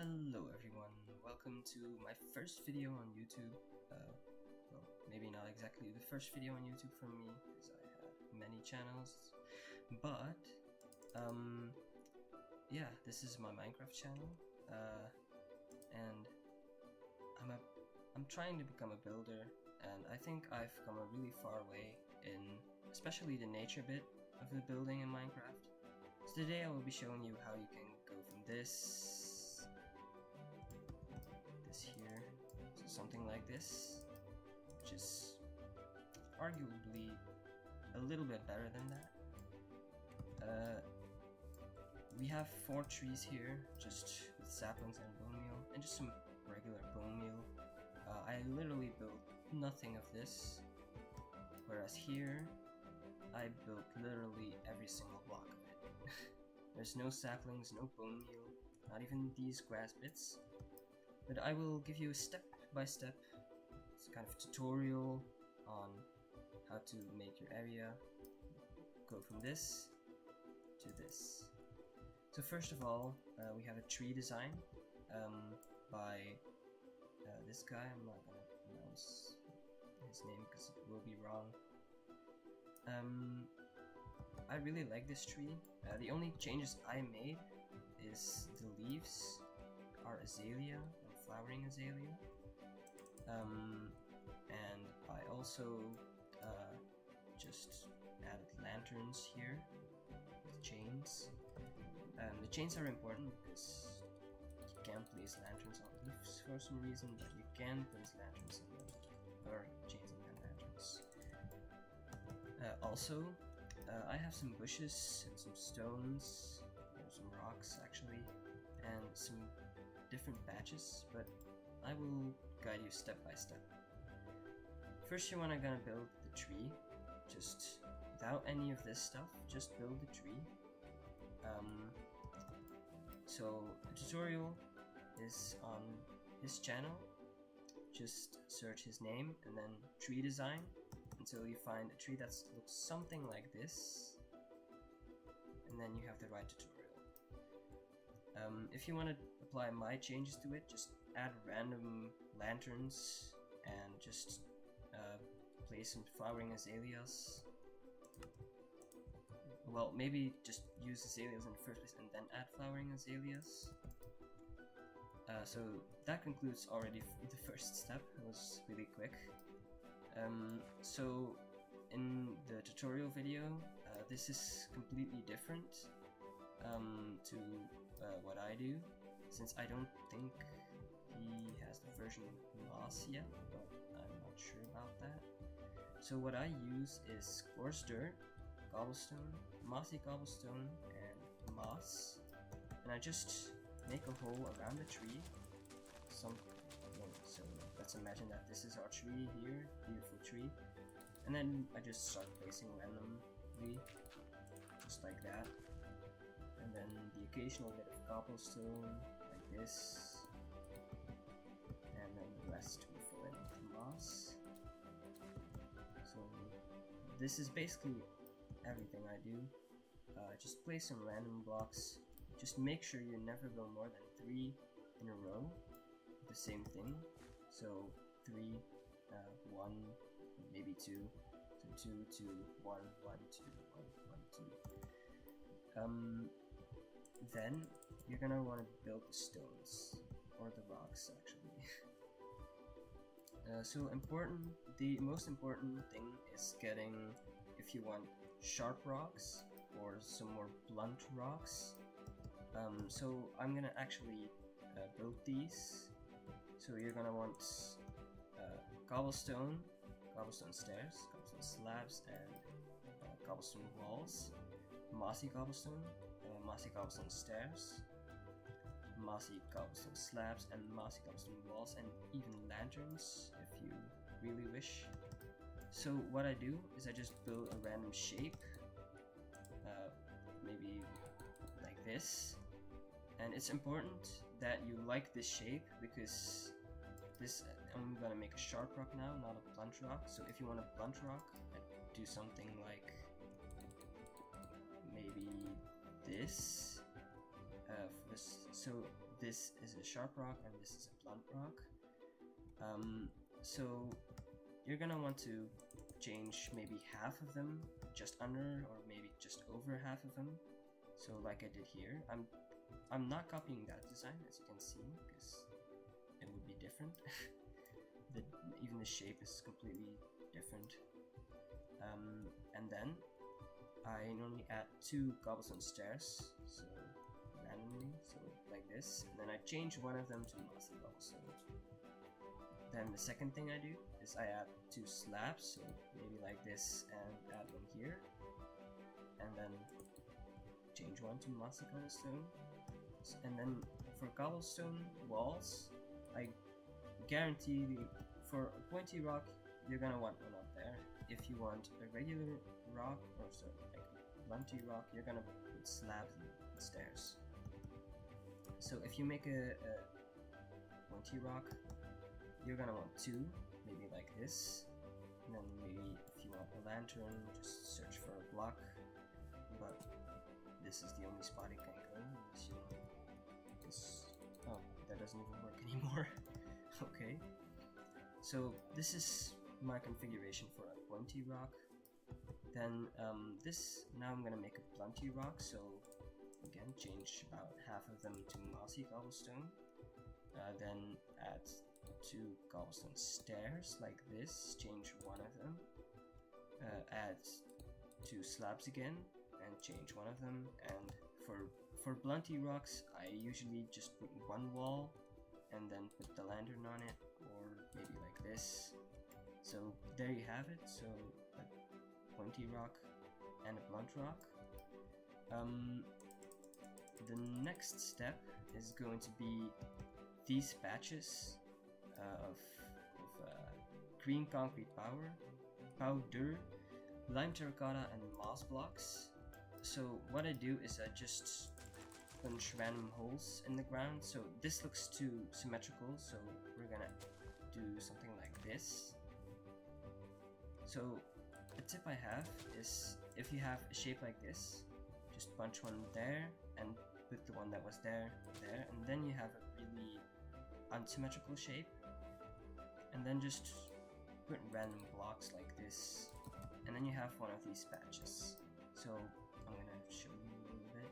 Hello everyone, welcome to my first video on YouTube. Well, maybe not exactly the first video on YouTube for me, because I have many channels, but yeah, this is my Minecraft channel, and I'm trying to become a builder, and I think I've come a really far way in especially the nature bit of the building in Minecraft. So today I will be showing you how you can go from this here to something like this, which is arguably a little bit better than that. We have 4 trees here, just with saplings and bone meal, and just some regular bone meal. I literally built nothing of this, whereas here I built literally every single block of it. There's no saplings, no bone meal, not even these grass bits. But I will give you a step-by-step kind of tutorial on how to make your area go from this to this. So first of all, we have a tree design by this guy. I'm not gonna pronounce his name because it will be wrong. I really like this tree. The only changes I made is the leaves are azalea and flowering azalea, and I also just added lanterns here with chains. The chains are important because you can't place lanterns on leaves for some reason, but you can place lanterns on them, or chains on them lanterns. Also, I have some bushes and some stones, or some rocks actually, and some different batches, but I will guide you step by step. First you wanna build the tree, just without any of this stuff, just build the tree. So the tutorial is on his channel, just search his name and then tree design until you find a tree that looks something like this, and then you have the right tutorial. If you want to apply my changes to it, just add random lanterns and just place some flowering azaleas. Well, maybe just use azaleas in the first place and then add flowering azaleas. So that concludes already the first step. It was really quick. So in the tutorial video, this is completely different to what I do, since I don't think he has the version moss yet, but I'm not sure about that. So what I use is coarse dirt, cobblestone, mossy cobblestone, and moss, and I just make a hole around the tree. So let's imagine that this is our tree here, beautiful tree, and then I just start placing randomly, just like that. And then the occasional bit of cobblestone, like this, and then the rest will fill in with moss. So this is basically everything I do. Just place some random blocks. Just make sure you never go more than 3 in a row with the same thing. So 3, 1, maybe 2, so 2, 2, 1, 1, 2, 1, 1, 2. Then you're gonna want to build the stones, or the rocks actually. So the most important thing is getting, if you want sharp rocks or some more blunt rocks. So I'm gonna actually build these. So you're gonna want cobblestone stairs, cobblestone slabs, and cobblestone walls, mossy cobblestone stairs, mossy cobblestone slabs, and mossy cobblestone walls, and even lanterns if you really wish. So what I do is I just build a random shape, maybe like this, and it's important that you like this shape because I'm gonna make a sharp rock now, not a blunt rock. So if you want a blunt rock, I'd do something like maybe this. So this is a sharp rock and this is a blunt rock. So you're gonna want to change maybe half of them, just under, or maybe just over half of them. So like I did here, I'm not copying that design, as you can see, because it would be different. Even the shape is completely different. And then I normally add 2 cobblestone stairs, so randomly, so like this, and then I change one of them to mossy cobblestone. Then the second thing I do is I add 2 slabs, so maybe like this, and add one here, and then change one to mossy cobblestone. And then for cobblestone walls, I guarantee for a pointy rock, you're gonna want one up there. If you want a regular rock, or so like a blunty rock, you're gonna put slabs and stairs. So if you make a pointy rock, you're gonna want 2, maybe like this. And then maybe if you want a lantern, just search for a block. But this is the only spot it can go, unless you know this. Oh, that doesn't even work anymore. Okay. So this is my configuration for a pointy rock. Then now I'm gonna make a blunty rock, so again change about half of them to mossy cobblestone, then add 2 cobblestone stairs like this, change one of them, add 2 slabs again and change one of them, and for blunty rocks I usually just put one wall and then put the lantern on it, or maybe like this. So there you have it, so a pointy rock and a blunt rock. The next step is going to be these patches of green concrete powder, lime terracotta, and moss blocks. So what I do is I just punch random holes in the ground. So this looks too symmetrical, so we're gonna do something like this. So a tip I have is, if you have a shape like this, just punch one there and put the one that was there, and then you have a really unsymmetrical shape, and then just put random blocks like this, and then you have one of these patches. So I'm gonna show you a little bit.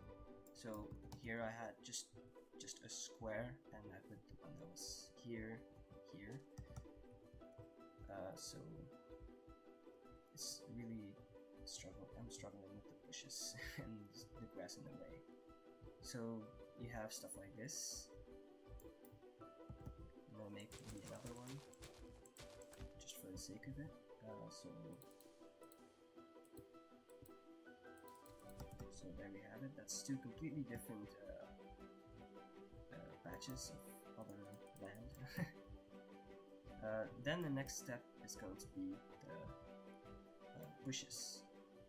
So here I had just a square, and I put the one that was here. So it's really I'm struggling with the bushes and the grass in the way. So you have stuff like this. I'm gonna make the other one just for the sake of it. So there we have it. That's 2 completely different patches of other land. Then the next step is going to be the bushes.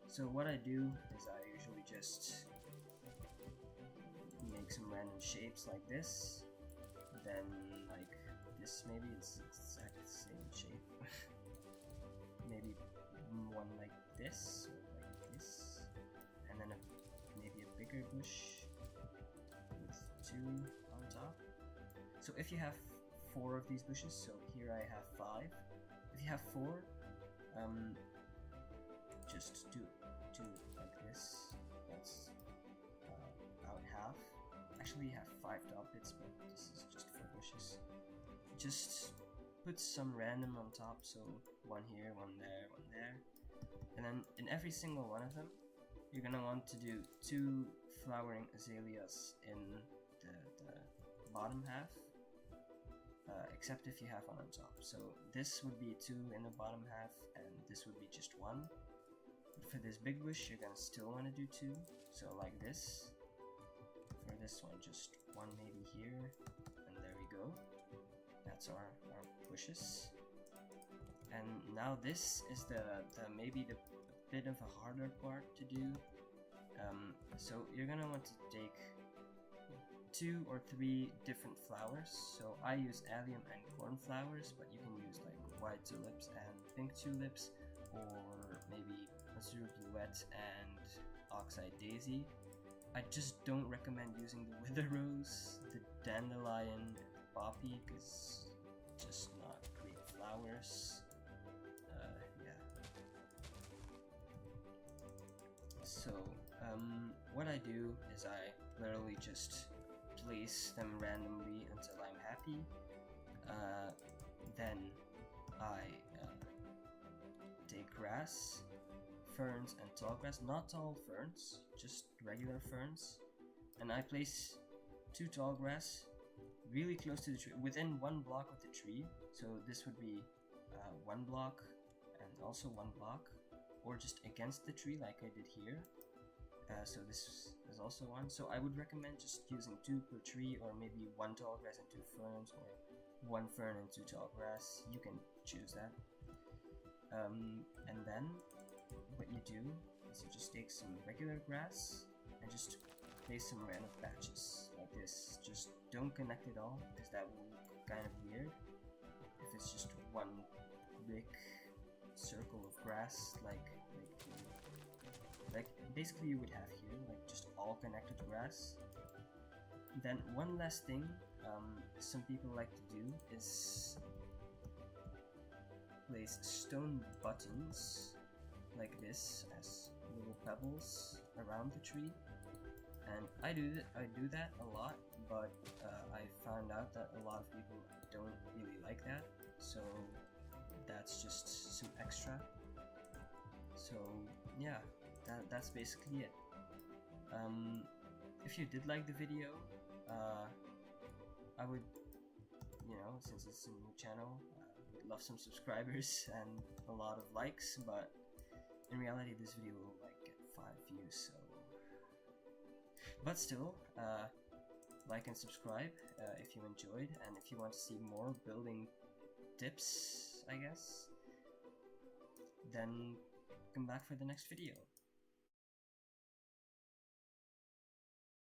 So what I do is I usually just make some random shapes like this, then like this, maybe it's exactly the same shape. Maybe one like this, or like this, and then maybe a bigger bush with 2 on top. So if you have 4 of these bushes, so here I have 5. If you have 4, just do like this. That's about half. Actually, you have 5 top bits, but this is just 4 bushes. Just put some random on top, so one here, one there, and then in every single one of them, you're gonna want to do 2 flowering azaleas in the bottom half, except if you have one on top. So this would be 2 in the bottom half, and this would be just 1. But for this big bush, you're gonna still want to do 2, so like this. For this one, just 1 maybe here, and there we go. That's our bushes. And now this is maybe the bit of a harder part to do. So you're gonna want to take 2 or 3 different flowers. So I use allium and cornflowers, but you can use like white tulips and pink tulips, or maybe azure bluette and oxeye daisy. I just don't recommend using the wither rose. The dandelion and poppy because just not great flowers. Yeah. So what I do is I literally just place them randomly until I'm happy. Then I take grass, ferns, and tall grass. Not tall ferns, just regular ferns. And I place 2 tall grass really close to the tree, within 1 block of the tree. So this would be 1 block and also 1 block, or just against the tree like I did here. So this is also 1. So I would recommend just using 2 per tree, or maybe 1 tall grass and 2 ferns, or 1 fern and 2 tall grass. You can choose that. And then what you do is you just take some regular grass and just place some random patches like this. Just don't connect it all, because that will look kind of weird if it's just 1 big circle of grass, like basically you would have here, like just all connected grass. Then one last thing some people like to do is place stone buttons like this as little pebbles around the tree, and I do that a lot, but I found out that a lot of people don't really like that, so that's just some extra. So yeah, that's basically it. If you did like the video, I would, since it's a new channel, would love some subscribers and a lot of likes, but in reality this video will like get 5 views, so but still, like and subscribe if you enjoyed, and if you want to see more building tips, I guess, then come back for the next video.